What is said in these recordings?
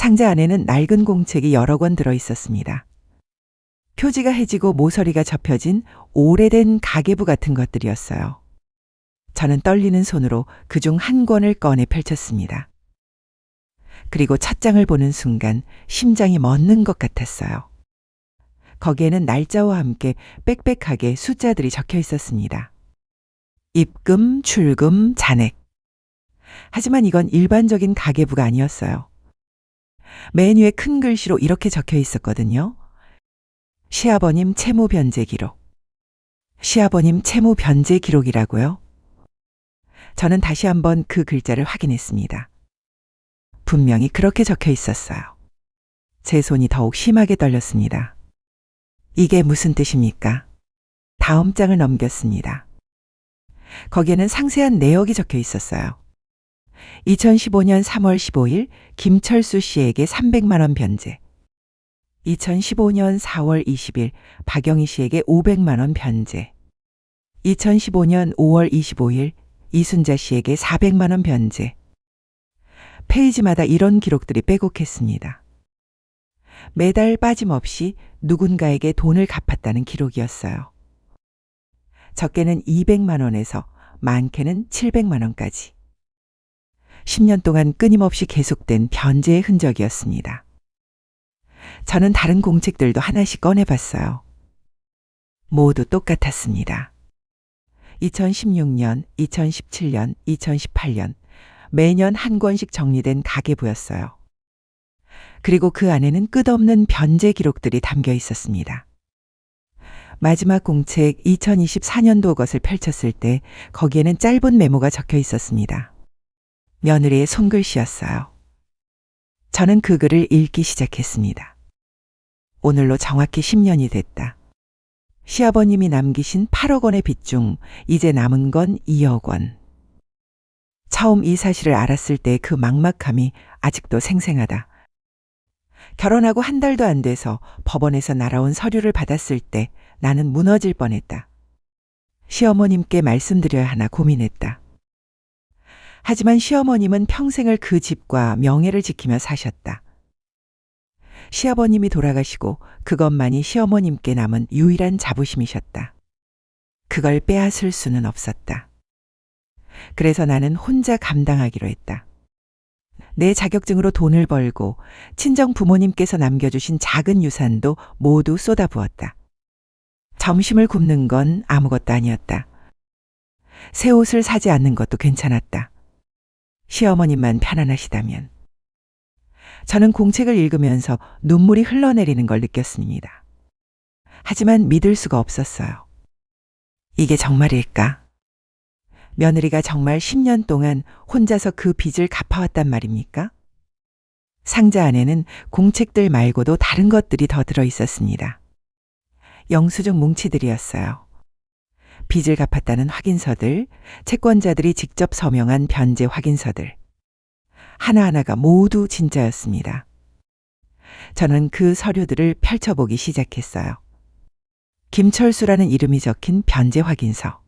상자 안에는 낡은 공책이 여러 권 들어 있었습니다. 표지가 해지고 모서리가 접혀진 오래된 가계부 같은 것들이었어요. 저는 떨리는 손으로 그중 한 권을 꺼내 펼쳤습니다. 그리고 첫 장을 보는 순간 심장이 멎는 것 같았어요. 거기에는 날짜와 함께 빽빽하게 숫자들이 적혀 있었습니다. 입금, 출금, 잔액. 하지만 이건 일반적인 가계부가 아니었어요. 맨 위에 큰 글씨로 이렇게 적혀 있었거든요. 시아버님 채무 변제 기록. 시아버님 채무 변제 기록이라고요? 저는 다시 한번 그 글자를 확인했습니다. 분명히 그렇게 적혀 있었어요. 제 손이 더욱 심하게 떨렸습니다. 이게 무슨 뜻입니까? 다음 장을 넘겼습니다. 거기에는 상세한 내역이 적혀 있었어요. 2015년 3월 15일 김철수 씨에게 300만 원 변제. 2015년 4월 20일 박영희 씨에게 500만 원 변제. 2015년 5월 25일 이순자 씨에게 400만 원 변제. 페이지마다 이런 기록들이 빼곡했습니다. 매달 빠짐없이 누군가에게 돈을 갚았다는 기록이었어요. 적게는 200만 원에서 많게는 700만 원까지. 10년 동안 끊임없이 계속된 변제의 흔적이었습니다. 저는 다른 공책들도 하나씩 꺼내봤어요. 모두 똑같았습니다. 2016년, 2017년, 2018년 매년 한 권씩 정리된 가계부였어요. 그리고 그 안에는 끝없는 변제 기록들이 담겨 있었습니다. 마지막 공책 2024년도 것을 펼쳤을 때 거기에는 짧은 메모가 적혀 있었습니다. 며느리의 손글씨였어요. 저는 그 글을 읽기 시작했습니다. 오늘로 정확히 10년이 됐다. 시아버님이 남기신 8억 원의 빚 중 이제 남은 건 2억 원. 처음 이 사실을 알았을 때 그 막막함이 아직도 생생하다. 결혼하고 한 달도 안 돼서 법원에서 날아온 서류를 받았을 때 나는 무너질 뻔했다. 시어머님께 말씀드려야 하나 고민했다. 하지만 시어머님은 평생을 그 집과 명예를 지키며 사셨다. 시아버님이 돌아가시고 그것만이 시어머님께 남은 유일한 자부심이셨다. 그걸 빼앗을 수는 없었다. 그래서 나는 혼자 감당하기로 했다. 내 자격증으로 돈을 벌고 친정 부모님께서 남겨주신 작은 유산도 모두 쏟아부었다. 점심을 굶는 건 아무것도 아니었다. 새 옷을 사지 않는 것도 괜찮았다. 시어머님만 편안하시다면. 저는 공책을 읽으면서 눈물이 흘러내리는 걸 느꼈습니다. 하지만 믿을 수가 없었어요. 이게 정말일까? 며느리가 정말 10년 동안 혼자서 그 빚을 갚아왔단 말입니까? 상자 안에는 공책들 말고도 다른 것들이 더 들어 있었습니다. 영수증 뭉치들이었어요. 빚을 갚았다는 확인서들, 채권자들이 직접 서명한 변제 확인서들. 하나하나가 모두 진짜였습니다. 저는 그 서류들을 펼쳐보기 시작했어요. 김철수라는 이름이 적힌 변제 확인서.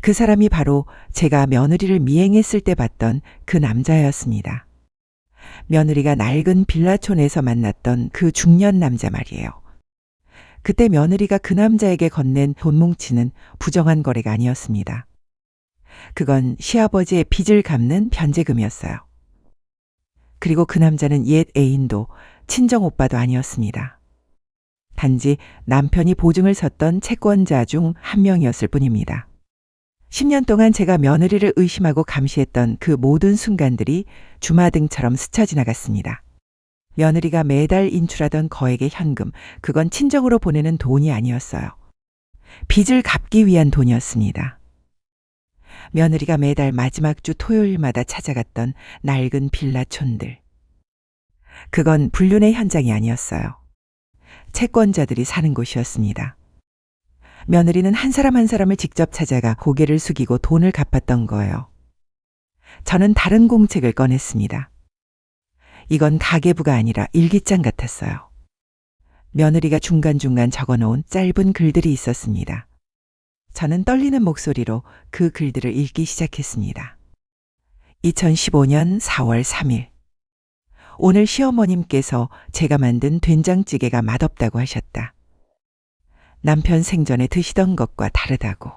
그 사람이 바로 제가 며느리를 미행했을 때 봤던 그 남자였습니다. 며느리가 낡은 빌라촌에서 만났던 그 중년 남자 말이에요. 그때 며느리가 그 남자에게 건넨 돈 뭉치는 부정한 거래가 아니었습니다. 그건 시아버지의 빚을 갚는 변제금이었어요. 그리고 그 남자는 옛 애인도 친정 오빠도 아니었습니다. 단지 남편이 보증을 섰던 채권자 중 한 명이었을 뿐입니다. 10년 동안 제가 며느리를 의심하고 감시했던 그 모든 순간들이 주마등처럼 스쳐 지나갔습니다. 며느리가 매달 인출하던 거액의 현금, 그건 친정으로 보내는 돈이 아니었어요. 빚을 갚기 위한 돈이었습니다. 며느리가 매달 마지막 주 토요일마다 찾아갔던 낡은 빌라촌들. 그건 불륜의 현장이 아니었어요. 채권자들이 사는 곳이었습니다. 며느리는 한 사람 한 사람을 직접 찾아가 고개를 숙이고 돈을 갚았던 거예요. 저는 다른 공책을 꺼냈습니다. 이건 가계부가 아니라 일기장 같았어요. 며느리가 중간중간 적어놓은 짧은 글들이 있었습니다. 저는 떨리는 목소리로 그 글들을 읽기 시작했습니다. 2015년 4월 3일. 오늘 시어머님께서 제가 만든 된장찌개가 맛없다고 하셨다. 남편 생전에 드시던 것과 다르다고.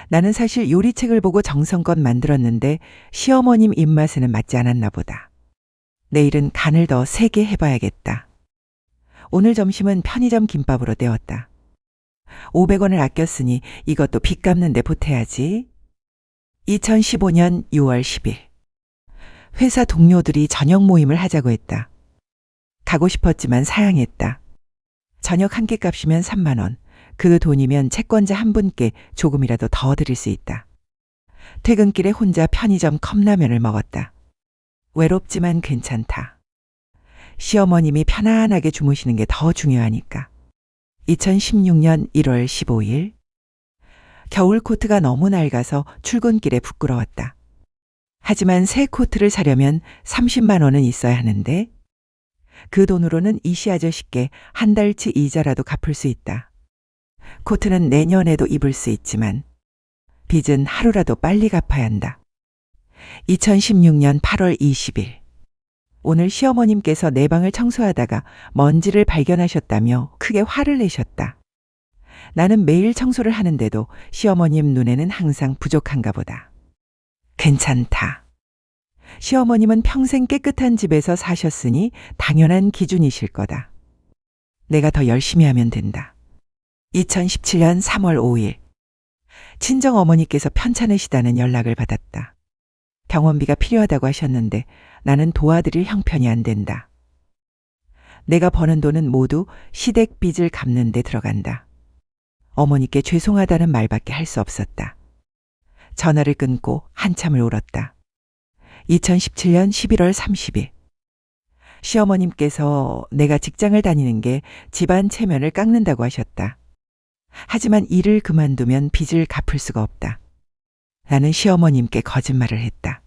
나는 사실 요리책을 보고 정성껏 만들었는데 시어머님 입맛에는 맞지 않았나 보다. 내일은 간을 더 세게 해봐야겠다. 오늘 점심은 편의점 김밥으로 때웠다. 500원을 아꼈으니 이것도 빚 갚는 데 보태야지. 2015년 6월 10일. 회사 동료들이 저녁 모임을 하자고 했다. 가고 싶었지만 사양했다. 저녁 한 끼 값이면 3만 원. 그 돈이면 채권자 한 분께 조금이라도 더 드릴 수 있다. 퇴근길에 혼자 편의점 컵라면을 먹었다. 외롭지만 괜찮다. 시어머님이 편안하게 주무시는 게 더 중요하니까. 2016년 1월 15일. 겨울 코트가 너무 낡아서 출근길에 부끄러웠다. 하지만 새 코트를 사려면 30만 원은 있어야 하는데 그 돈으로는 이씨 아저씨께 한 달치 이자라도 갚을 수 있다. 코트는 내년에도 입을 수 있지만 빚은 하루라도 빨리 갚아야 한다. 2016년 8월 20일. 오늘 시어머님께서 내 방을 청소하다가 먼지를 발견하셨다며 크게 화를 내셨다. 나는 매일 청소를 하는데도 시어머님 눈에는 항상 부족한가 보다. 괜찮다. 시어머님은 평생 깨끗한 집에서 사셨으니 당연한 기준이실 거다. 내가 더 열심히 하면 된다. 2017년 3월 5일. 친정 어머니께서 편찮으시다는 연락을 받았다. 병원비가 필요하다고 하셨는데 나는 도와드릴 형편이 안 된다. 내가 버는 돈은 모두 시댁 빚을 갚는 데 들어간다. 어머니께 죄송하다는 말밖에 할 수 없었다. 전화를 끊고 한참을 울었다. 2017년 11월 30일. 시어머님께서 내가 직장을 다니는 게 집안 체면을 깎는다고 하셨다. 하지만 일을 그만두면 빚을 갚을 수가 없다. 나는 시어머님께 거짓말을 했다.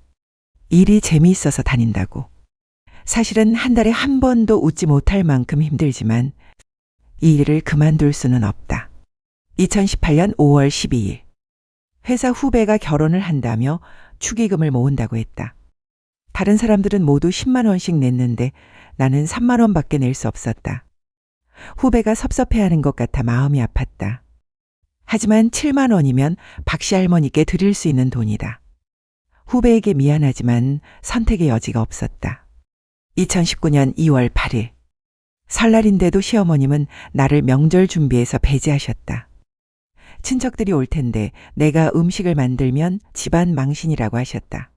일이 재미있어서 다닌다고. 사실은 한 달에 한 번도 웃지 못할 만큼 힘들지만 이 일을 그만둘 수는 없다. 2018년 5월 12일. 회사 후배가 결혼을 한다며 축의금을 모은다고 했다. 다른 사람들은 모두 10만 원씩 냈는데 나는 3만 원밖에 낼 수 없었다. 후배가 섭섭해하는 것 같아 마음이 아팠다. 하지만 7만 원이면 박씨 할머니께 드릴 수 있는 돈이다. 후배에게 미안하지만 선택의 여지가 없었다. 2019년 2월 8일. 설날인데도 시어머님은 나를 명절 준비해서 배제하셨다. 친척들이 올 텐데 내가 음식을 만들면 집안 망신이라고 하셨다.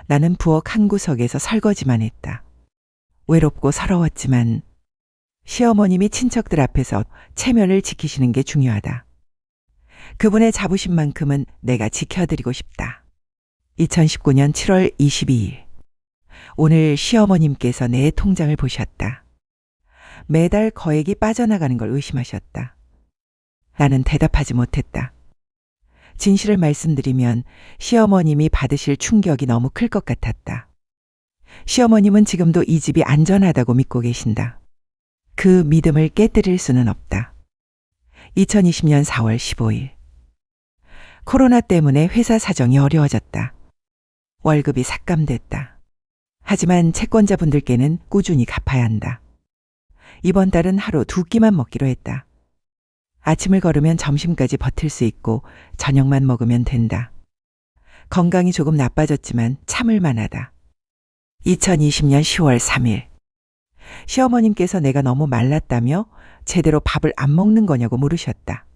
나는 부엌 한 구석에서 설거지만 했다. 외롭고 서러웠지만 시어머님이 친척들 앞에서 체면을 지키시는 게 중요하다. 그분의 자부심만큼은 내가 지켜드리고 싶다. 2019년 7월 22일. 오늘 시어머님께서 내 통장을 보셨다. 매달 거액이 빠져나가는 걸 의심하셨다. 나는 대답하지 못했다. 진실을 말씀드리면 시어머님이 받으실 충격이 너무 클 것 같았다. 시어머님은 지금도 이 집이 안전하다고 믿고 계신다. 그 믿음을 깨뜨릴 수는 없다. 2020년 4월 15일. 코로나 때문에 회사 사정이 어려워졌다. 월급이 삭감됐다. 하지만 채권자분들께는 꾸준히 갚아야 한다. 이번 달은 하루 2끼만 먹기로 했다. 아침을 걸으면 점심까지 버틸 수 있고 저녁만 먹으면 된다. 건강이 조금 나빠졌지만 참을 만하다. 2020년 10월 3일. 시어머님께서 내가 너무 말랐다며 제대로 밥을 안 먹는 거냐고 물으셨다.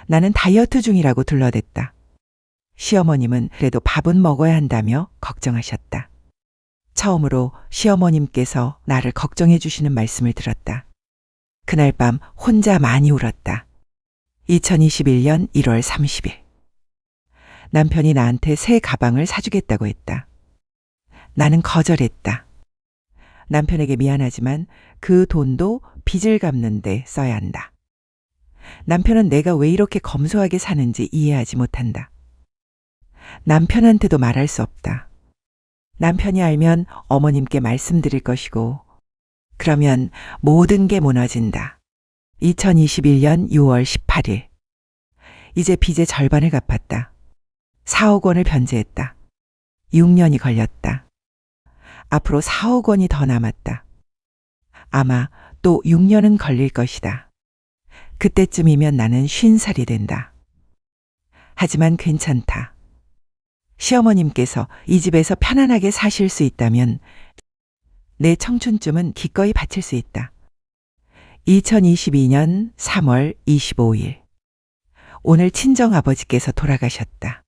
나는 다이어트 중이라고 둘러댔다. 시어머님은 그래도 밥은 먹어야 한다며 걱정하셨다. 처음으로 시어머님께서 나를 걱정해 주시는 말씀을 들었다. 그날 밤 혼자 많이 울었다. 2021년 1월 30일. 남편이 나한테 새 가방을 사주겠다고 했다. 나는 거절했다. 남편에게 미안하지만 그 돈도 빚을 갚는 데 써야 한다. 남편은 내가 왜 이렇게 검소하게 사는지 이해하지 못한다. 남편한테도 말할 수 없다. 남편이 알면 어머님께 말씀드릴 것이고 그러면 모든 게 무너진다. 2021년 6월 18일. 이제 빚의 절반을 갚았다. 4억 원을 변제했다. 6년이 걸렸다. 앞으로 4억 원이 더 남았다. 아마 또 6년은 걸릴 것이다. 그때쯤이면 나는 50살이 된다. 하지만 괜찮다. 시어머님께서 이 집에서 편안하게 사실 수 있다면 내 청춘쯤은 기꺼이 바칠 수 있다. 2022년 3월 25일. 오늘 친정아버지께서 돌아가셨다.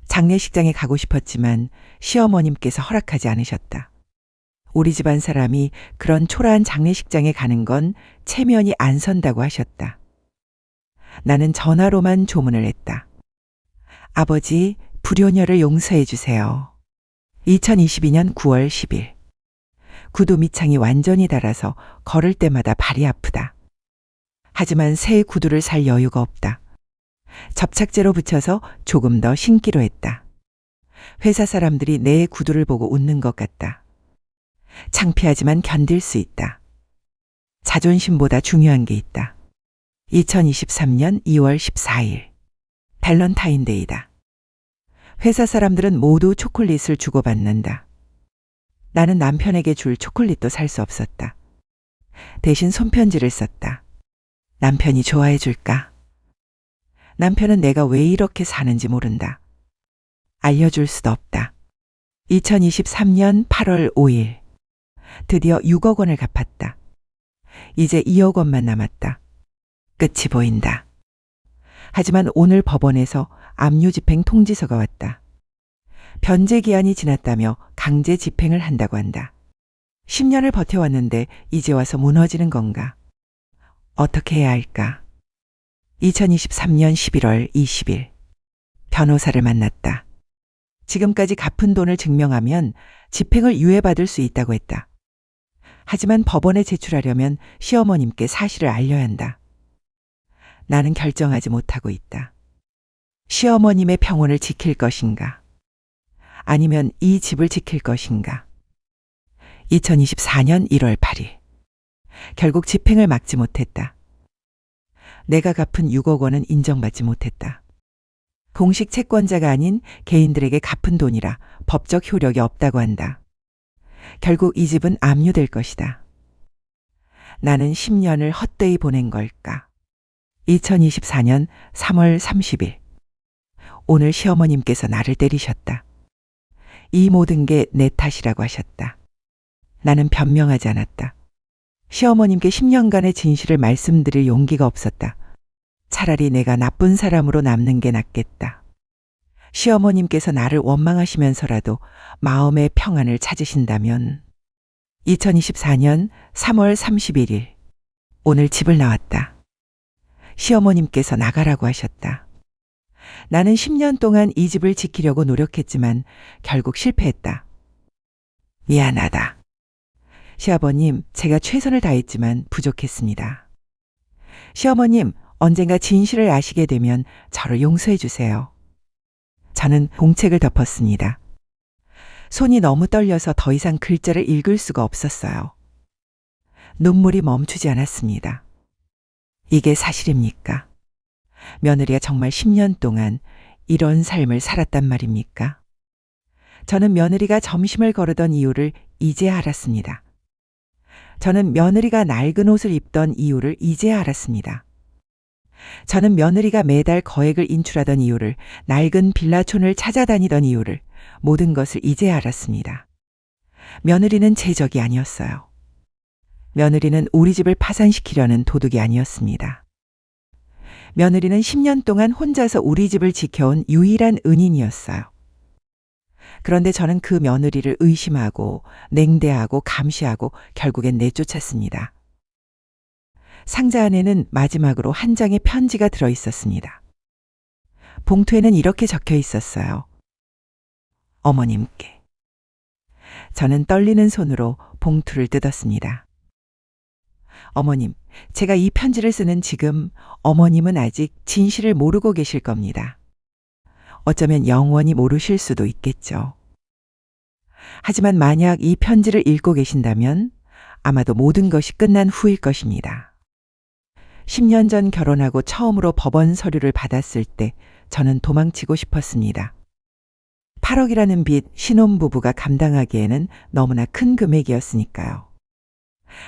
장례식장에 가고 싶었지만 시어머님께서 허락하지 않으셨다. 우리 집안 사람이 그런 초라한 장례식장에 가는 건 체면이 안 선다고 하셨다. 나는 전화로만 조문을 했다. 아버지, 불효녀를 용서해 주세요. 2022년 9월 10일. 구두 밑창이 완전히 닳아서 걸을 때마다 발이 아프다. 하지만 새 구두를 살 여유가 없다. 접착제로 붙여서 조금 더 신기로 했다. 회사 사람들이 내 구두를 보고 웃는 것 같다. 창피하지만 견딜 수 있다. 자존심보다 중요한 게 있다. 2023년 2월 14일. 밸런타인데이다. 회사 사람들은 모두 초콜릿을 주고받는다. 나는 남편에게 줄 초콜릿도 살 수 없었다. 대신 손편지를 썼다. 남편이 좋아해 줄까? 남편은 내가 왜 이렇게 사는지 모른다. 알려줄 수도 없다. 2023년 8월 5일. 드디어 6억 원을 갚았다. 이제 2억 원만 남았다. 끝이 보인다. 하지만 오늘 법원에서 압류집행 통지서가 왔다. 변제 기한이 지났다며 강제 집행을 한다고 한다. 10년을 버텨왔는데 이제 와서 무너지는 건가? 어떻게 해야 할까? 2023년 11월 20일. 변호사를 만났다. 지금까지 갚은 돈을 증명하면 집행을 유예받을 수 있다고 했다. 하지만 법원에 제출하려면 시어머님께 사실을 알려야 한다. 나는 결정하지 못하고 있다. 시어머님의 평온을 지킬 것인가? 아니면 이 집을 지킬 것인가? 2024년 1월 8일. 결국 집행을 막지 못했다. 내가 갚은 6억 원은 인정받지 못했다. 공식 채권자가 아닌 개인들에게 갚은 돈이라 법적 효력이 없다고 한다. 결국 이 집은 압류될 것이다. 나는 10년을 헛되이 보낸 걸까? 2024년 3월 30일. 오늘 시어머님께서 나를 때리셨다. 이 모든 게 내 탓이라고 하셨다. 나는 변명하지 않았다. 시어머님께 10년간의 진실을 말씀드릴 용기가 없었다. 차라리 내가 나쁜 사람으로 남는 게 낫겠다. 시어머님께서 나를 원망하시면서라도 마음의 평안을 찾으신다면 2024년 3월 31일. 오늘 집을 나왔다. 시어머님께서 나가라고 하셨다. 나는 10년 동안 이 집을 지키려고 노력했지만 결국 실패했다. 미안하다. 시아버님, 제가 최선을 다했지만 부족했습니다. 시어머님, 언젠가 진실을 아시게 되면 저를 용서해 주세요. 저는 공책을 덮었습니다. 손이 너무 떨려서 더 이상 글자를 읽을 수가 없었어요. 눈물이 멈추지 않았습니다. 이게 사실입니까? 며느리가 정말 10년 동안 이런 삶을 살았단 말입니까? 저는 며느리가 점심을 거르던 이유를 이제 알았습니다. 저는 며느리가 낡은 옷을 입던 이유를 이제 알았습니다. 저는 며느리가 매달 거액을 인출하던 이유를, 낡은 빌라촌을 찾아다니던 이유를, 모든 것을 이제 알았습니다. 며느리는 제 적이 아니었어요. 며느리는 우리 집을 파산시키려는 도둑이 아니었습니다. 며느리는 10년 동안 혼자서 우리 집을 지켜온 유일한 은인이었어요. 그런데 저는 그 며느리를 의심하고 냉대하고 감시하고 결국엔 내쫓았습니다. 상자 안에는 마지막으로 한 장의 편지가 들어 있었습니다. 봉투에는 이렇게 적혀 있었어요. 어머님께. 저는 떨리는 손으로 봉투를 뜯었습니다. 어머님, 제가 이 편지를 쓰는 지금 어머님은 아직 진실을 모르고 계실 겁니다. 어쩌면 영원히 모르실 수도 있겠죠. 하지만 만약 이 편지를 읽고 계신다면 아마도 모든 것이 끝난 후일 것입니다. 10년 전 결혼하고 처음으로 법원 서류를 받았을 때 저는 도망치고 싶었습니다. 8억이라는 빚 신혼부부가 감당하기에는 너무나 큰 금액이었으니까요.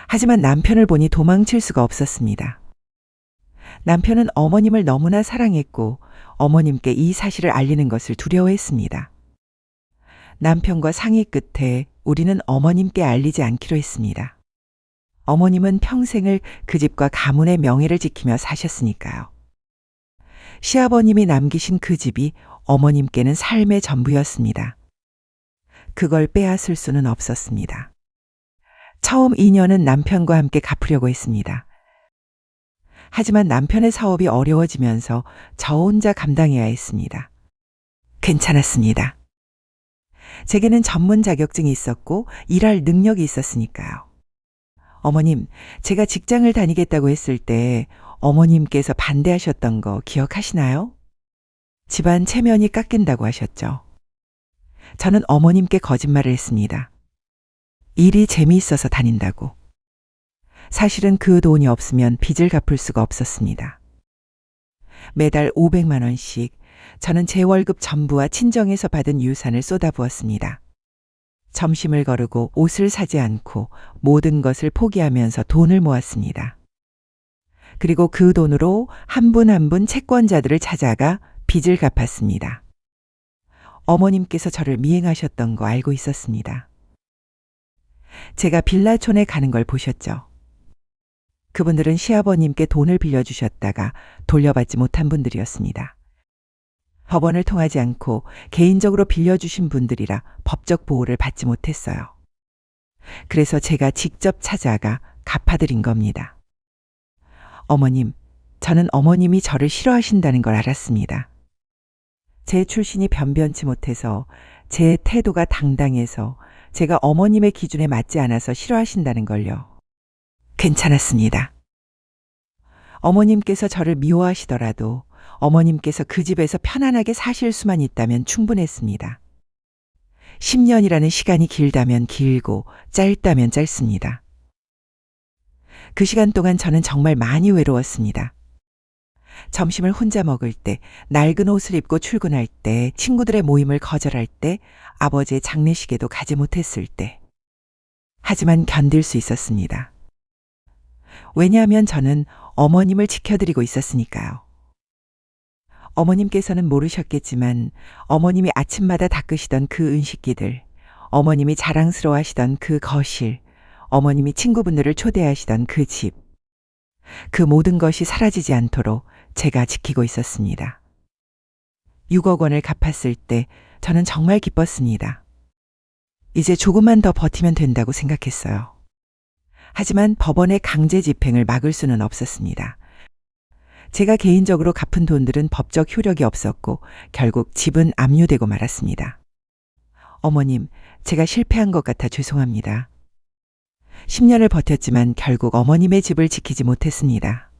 하지만 남편을 보니 도망칠 수가 없었습니다. 남편은 어머님을 너무나 사랑했고 어머님께 이 사실을 알리는 것을 두려워했습니다. 남편과 상의 끝에 우리는 어머님께 알리지 않기로 했습니다. 어머님은 평생을 그 집과 가문의 명예를 지키며 사셨으니까요. 시아버님이 남기신 그 집이 어머님께는 삶의 전부였습니다. 그걸 빼앗을 수는 없었습니다. 처음 2년은 남편과 함께 갚으려고 했습니다. 하지만 남편의 사업이 어려워지면서 저 혼자 감당해야 했습니다. 괜찮았습니다. 제게는 전문 자격증이 있었고 일할 능력이 있었으니까요. 어머님, 제가 직장을 다니겠다고 했을 때 어머님께서 반대하셨던 거 기억하시나요? 집안 체면이 깎인다고 하셨죠. 저는 어머님께 거짓말을 했습니다. 일이 재미있어서 다닌다고. 사실은 그 돈이 없으면 빚을 갚을 수가 없었습니다. 매달 500만 원씩 저는 제 월급 전부와 친정에서 받은 유산을 쏟아부었습니다. 점심을 거르고 옷을 사지 않고 모든 것을 포기하면서 돈을 모았습니다. 그리고 그 돈으로 한 분 한 분 채권자들을 찾아가 빚을 갚았습니다. 어머님께서 저를 미행하셨던 거 알고 있었습니다. 제가 빌라촌에 가는 걸 보셨죠. 그분들은 시아버님께 돈을 빌려주셨다가 돌려받지 못한 분들이었습니다. 법원을 통하지 않고 개인적으로 빌려주신 분들이라 법적 보호를 받지 못했어요. 그래서 제가 직접 찾아가 갚아드린 겁니다. 어머님, 저는 어머님이 저를 싫어하신다는 걸 알았습니다. 제 출신이 변변치 못해서 제 태도가 당당해서 제가 어머님의 기준에 맞지 않아서 싫어하신다는 걸요. 괜찮았습니다. 어머님께서 저를 미워하시더라도 어머님께서 그 집에서 편안하게 사실 수만 있다면 충분했습니다. 10년이라는 시간이 길다면 길고 짧다면 짧습니다. 그 시간 동안 저는 정말 많이 외로웠습니다. 점심을 혼자 먹을 때, 낡은 옷을 입고 출근할 때, 친구들의 모임을 거절할 때, 아버지의 장례식에도 가지 못했을 때. 하지만 견딜 수 있었습니다. 왜냐하면 저는 어머님을 지켜드리고 있었으니까요. 어머님께서는 모르셨겠지만 어머님이 아침마다 닦으시던 그 은식기들, 어머님이 자랑스러워하시던 그 거실, 어머님이 친구분들을 초대하시던 그 집, 그 모든 것이 사라지지 않도록 제가 지키고 있었습니다. 6억 원을 갚았을 때 저는 정말 기뻤습니다. 이제 조금만 더 버티면 된다고 생각했어요. 하지만 법원의 강제 집행을 막을 수는 없었습니다. 제가 개인적으로 갚은 돈들은 법적 효력이 없었고 결국 집은 압류되고 말았습니다. 어머님, 제가 실패한 것 같아 죄송합니다. 10년을 버텼지만 결국 어머님의 집을 지키지 못했습니다.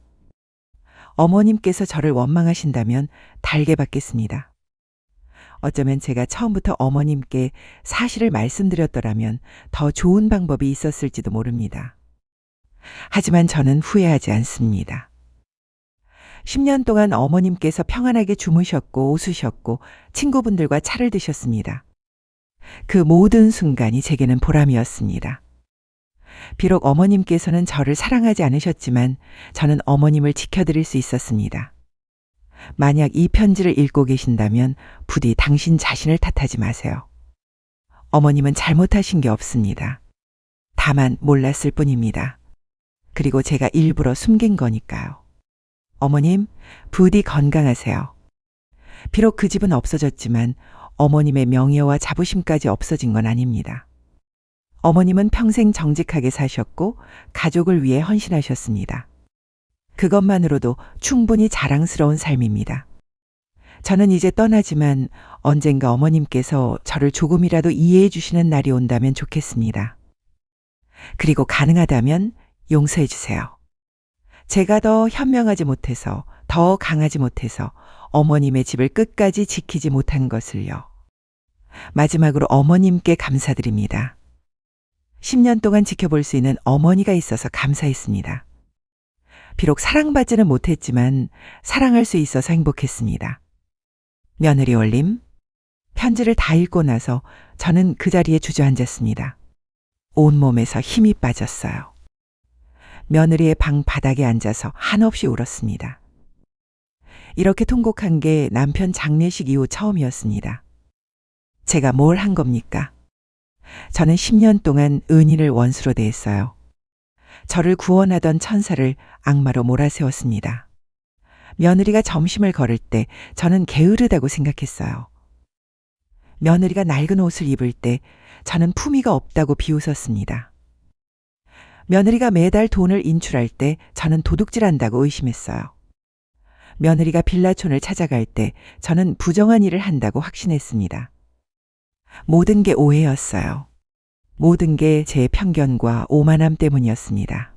어머님께서 저를 원망하신다면 달게 받겠습니다. 어쩌면 제가 처음부터 어머님께 사실을 말씀드렸더라면 더 좋은 방법이 있었을지도 모릅니다. 하지만 저는 후회하지 않습니다. 10년 동안 어머님께서 평안하게 주무셨고 웃으셨고 친구분들과 차를 드셨습니다. 그 모든 순간이 제게는 보람이었습니다. 비록 어머님께서는 저를 사랑하지 않으셨지만 저는 어머님을 지켜드릴 수 있었습니다. 만약 이 편지를 읽고 계신다면 부디 당신 자신을 탓하지 마세요. 어머님은 잘못하신 게 없습니다. 다만 몰랐을 뿐입니다. 그리고 제가 일부러 숨긴 거니까요. 어머님, 부디 건강하세요. 비록 그 집은 없어졌지만 어머님의 명예와 자부심까지 없어진 건 아닙니다. 어머님은 평생 정직하게 사셨고 가족을 위해 헌신하셨습니다. 그것만으로도 충분히 자랑스러운 삶입니다. 저는 이제 떠나지만 언젠가 어머님께서 저를 조금이라도 이해해 주시는 날이 온다면 좋겠습니다. 그리고 가능하다면 용서해 주세요. 제가 더 현명하지 못해서, 더 강하지 못해서 어머님의 집을 끝까지 지키지 못한 것을요. 마지막으로 어머님께 감사드립니다. 10년 동안 지켜볼 수 있는 어머니가 있어서 감사했습니다. 비록 사랑받지는 못했지만 사랑할 수 있어서 행복했습니다. 며느리 올림 편지를 다 읽고 나서 저는 그 자리에 주저앉았습니다. 온몸에서 힘이 빠졌어요. 며느리의 방 바닥에 앉아서 한없이 울었습니다. 이렇게 통곡한 게 남편 장례식 이후 처음이었습니다. 제가 뭘 한 겁니까? 저는 10년 동안 은희를 원수로 대했어요. 저를 구원하던 천사를 악마로 몰아세웠습니다. 며느리가 점심을 걸을 때 저는 게으르다고 생각했어요. 며느리가 낡은 옷을 입을 때 저는 품위가 없다고 비웃었습니다. 며느리가 매달 돈을 인출할 때 저는 도둑질한다고 의심했어요. 며느리가 빌라촌을 찾아갈 때 저는 부정한 일을 한다고 확신했습니다. 모든 게 오해였어요. 모든 게 제 편견과 오만함 때문이었습니다.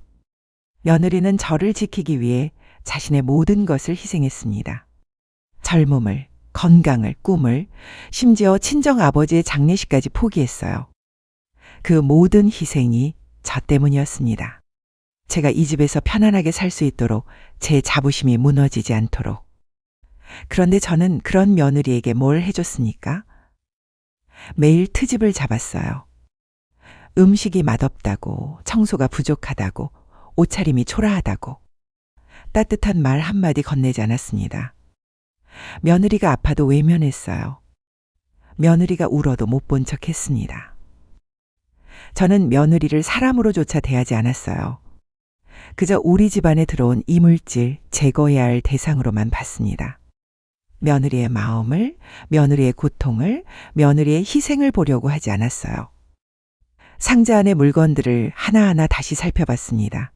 며느리는 저를 지키기 위해 자신의 모든 것을 희생했습니다. 젊음을, 건강을, 꿈을, 심지어 친정아버지의 장례식까지 포기했어요. 그 모든 희생이 저 때문이었습니다. 제가 이 집에서 편안하게 살 수 있도록 제 자부심이 무너지지 않도록. 그런데 저는 그런 며느리에게 뭘 해줬습니까? 매일 트집을 잡았어요. 음식이 맛없다고, 청소가 부족하다고, 옷차림이 초라하다고. 따뜻한 말 한마디 건네지 않았습니다. 며느리가 아파도 외면했어요. 며느리가 울어도 못 본 척 했습니다. 저는 며느리를 사람으로조차 대하지 않았어요. 그저 우리 집안에 들어온 이물질, 제거해야 할 대상으로만 봤습니다. 며느리의 마음을, 며느리의 고통을, 며느리의 희생을 보려고 하지 않았어요. 상자 안의 물건들을 하나하나 다시 살펴봤습니다.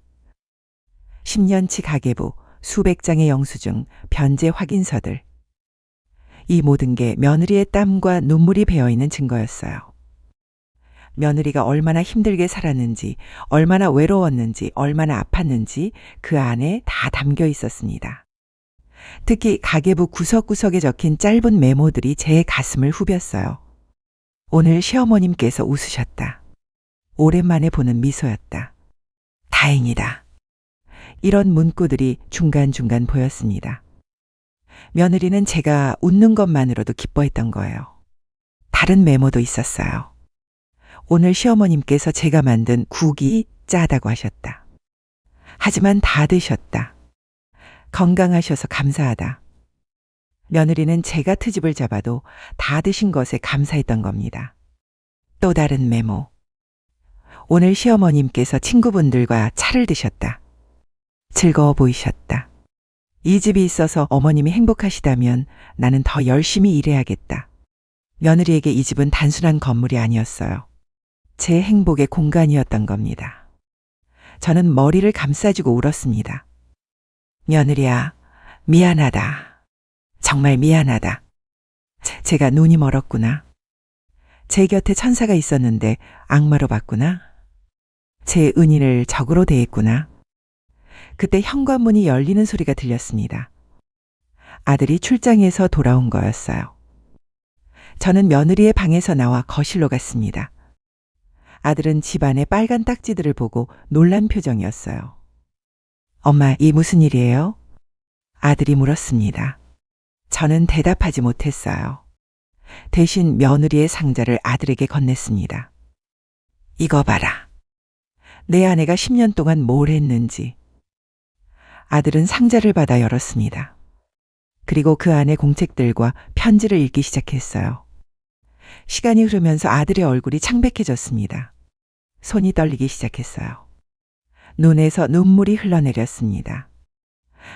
10년치 가계부, 수백 장의 영수증, 변제 확인서들. 이 모든 게 며느리의 땀과 눈물이 배어있는 증거였어요. 며느리가 얼마나 힘들게 살았는지, 얼마나 외로웠는지, 얼마나 아팠는지 그 안에 다 담겨 있었습니다. 특히 가계부 구석구석에 적힌 짧은 메모들이 제 가슴을 후볐어요. 오늘 시어머님께서 웃으셨다. 오랜만에 보는 미소였다. 다행이다. 이런 문구들이 중간중간 보였습니다. 며느리는 제가 웃는 것만으로도 기뻐했던 거예요. 다른 메모도 있었어요. 오늘 시어머님께서 제가 만든 국이 짜다고 하셨다. 하지만 다 드셨다. 건강하셔서 감사하다. 며느리는 제가 트집을 잡아도 다 드신 것에 감사했던 겁니다. 또 다른 메모. 오늘 시어머님께서 친구분들과 차를 드셨다. 즐거워 보이셨다. 이 집이 있어서 어머님이 행복하시다면 나는 더 열심히 일해야겠다. 며느리에게 이 집은 단순한 건물이 아니었어요. 제 행복의 공간이었던 겁니다. 저는 머리를 감싸주고 울었습니다. 며느리야, 미안하다. 정말 미안하다. 제가 눈이 멀었구나. 제 곁에 천사가 있었는데 악마로 봤구나. 제 은희를 적으로 대했구나. 그때 현관문이 열리는 소리가 들렸습니다. 아들이 출장에서 돌아온 거였어요. 저는 며느리의 방에서 나와 거실로 갔습니다. 아들은 집안의 빨간 딱지들을 보고 놀란 표정이었어요. 엄마, 이 무슨 일이에요? 아들이 물었습니다. 저는 대답하지 못했어요. 대신 며느리의 상자를 아들에게 건넸습니다. 이거 봐라. 내 아내가 10년 동안 뭘 했는지. 아들은 상자를 받아 열었습니다. 그리고 그 안에 공책들과 편지를 읽기 시작했어요. 시간이 흐르면서 아들의 얼굴이 창백해졌습니다. 손이 떨리기 시작했어요. 눈에서 눈물이 흘러내렸습니다.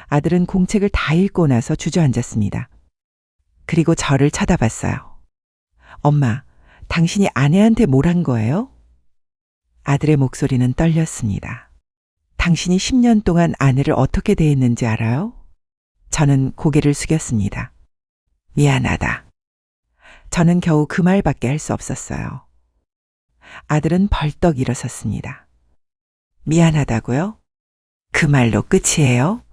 아들은 공책을 다 읽고 나서 주저앉았습니다. 그리고 저를 쳐다봤어요. 엄마, 당신이 아내한테 뭘 한 거예요? 아들의 목소리는 떨렸습니다. 당신이 10년 동안 아내를 어떻게 대했는지 알아요? 저는 고개를 숙였습니다. 미안하다. 저는 겨우 그 말밖에 할 수 없었어요. 아들은 벌떡 일어섰습니다. 미안하다고요? 그 말로 끝이에요?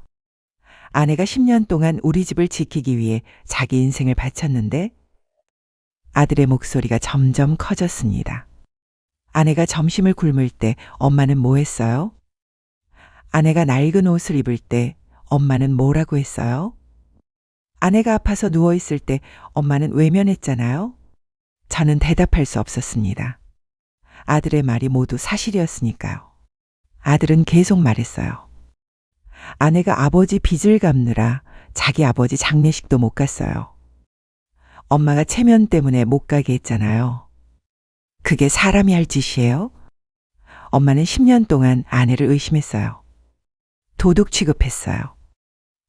아내가 10년 동안 우리 집을 지키기 위해 자기 인생을 바쳤는데 아들의 목소리가 점점 커졌습니다. 아내가 점심을 굶을 때 엄마는 뭐 했어요? 아내가 낡은 옷을 입을 때 엄마는 뭐라고 했어요? 아내가 아파서 누워있을 때 엄마는 외면했잖아요. 저는 대답할 수 없었습니다. 아들의 말이 모두 사실이었으니까요. 아들은 계속 말했어요. 아내가 아버지 빚을 갚느라 자기 아버지 장례식도 못 갔어요. 엄마가 체면 때문에 못 가게 했잖아요. 그게 사람이 할 짓이에요? 엄마는 10년 동안 아내를 의심했어요. 도둑 취급했어요.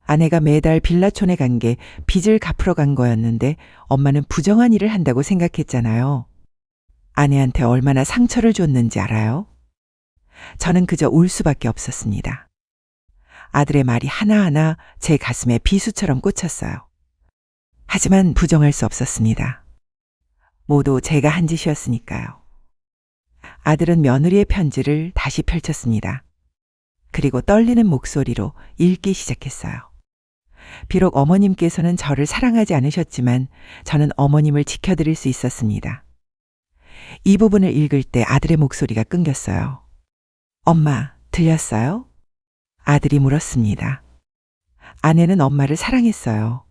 아내가 매달 빌라촌에 간 게 빚을 갚으러 간 거였는데 엄마는 부정한 일을 한다고 생각했잖아요. 아내한테 얼마나 상처를 줬는지 알아요? 저는 그저 울 수밖에 없었습니다. 아들의 말이 하나하나 제 가슴에 비수처럼 꽂혔어요. 하지만 부정할 수 없었습니다. 모두 제가 한 짓이었으니까요. 아들은 며느리의 편지를 다시 펼쳤습니다. 그리고 떨리는 목소리로 읽기 시작했어요. 비록 어머님께서는 저를 사랑하지 않으셨지만 저는 어머님을 지켜드릴 수 있었습니다. 이 부분을 읽을 때 아들의 목소리가 끊겼어요. 엄마, 들렸어요? 아들이 물었습니다. 아내는 엄마를 사랑했어요.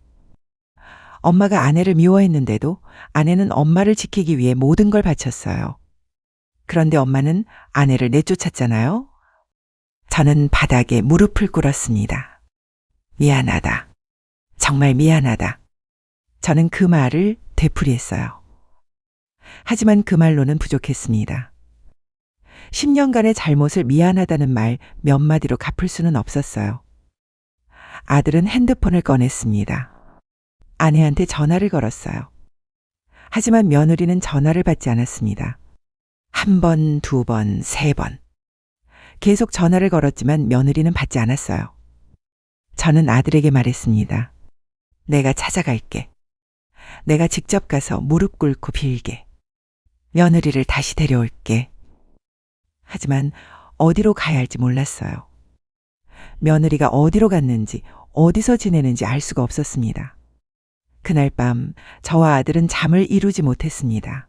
엄마가 아내를 미워했는데도 아내는 엄마를 지키기 위해 모든 걸 바쳤어요. 그런데 엄마는 아내를 내쫓았잖아요. 저는 바닥에 무릎을 꿇었습니다. 미안하다. 정말 미안하다. 저는 그 말을 되풀이했어요. 하지만 그 말로는 부족했습니다. 10년간의 잘못을 미안하다는 말 몇 마디로 갚을 수는 없었어요. 아들은 핸드폰을 꺼냈습니다. 아내한테 전화를 걸었어요. 하지만 며느리는 전화를 받지 않았습니다. 1번, 2번, 3번. 계속 전화를 걸었지만 며느리는 받지 않았어요. 저는 아들에게 말했습니다. 내가 찾아갈게. 내가 직접 가서 무릎 꿇고 빌게. 며느리를 다시 데려올게. 하지만 어디로 가야 할지 몰랐어요. 며느리가 어디로 갔는지, 어디서 지내는지 알 수가 없었습니다. 그날 밤 저와 아들은 잠을 이루지 못했습니다.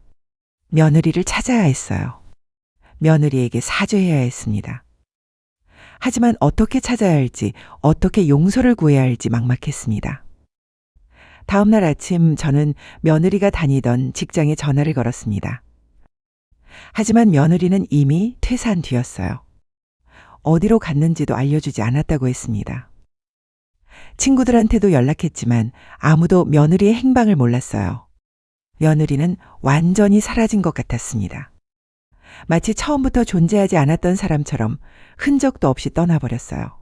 며느리를 찾아야 했어요. 며느리에게 사죄해야 했습니다. 하지만 어떻게 찾아야 할지, 어떻게 용서를 구해야 할지 막막했습니다. 다음 날 아침 저는 며느리가 다니던 직장에 전화를 걸었습니다. 하지만 며느리는 이미 퇴사한 뒤였어요. 어디로 갔는지도 알려주지 않았다고 했습니다. 친구들한테도 연락했지만 아무도 며느리의 행방을 몰랐어요. 며느리는 완전히 사라진 것 같았습니다. 마치 처음부터 존재하지 않았던 사람처럼 흔적도 없이 떠나버렸어요.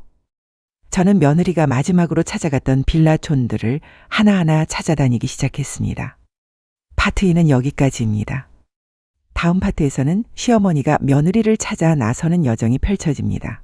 저는 며느리가 마지막으로 찾아갔던 빌라촌들을 하나하나 찾아다니기 시작했습니다. 파트 2는 여기까지입니다. 다음 파트에서는 시어머니가 며느리를 찾아 나서는 여정이 펼쳐집니다.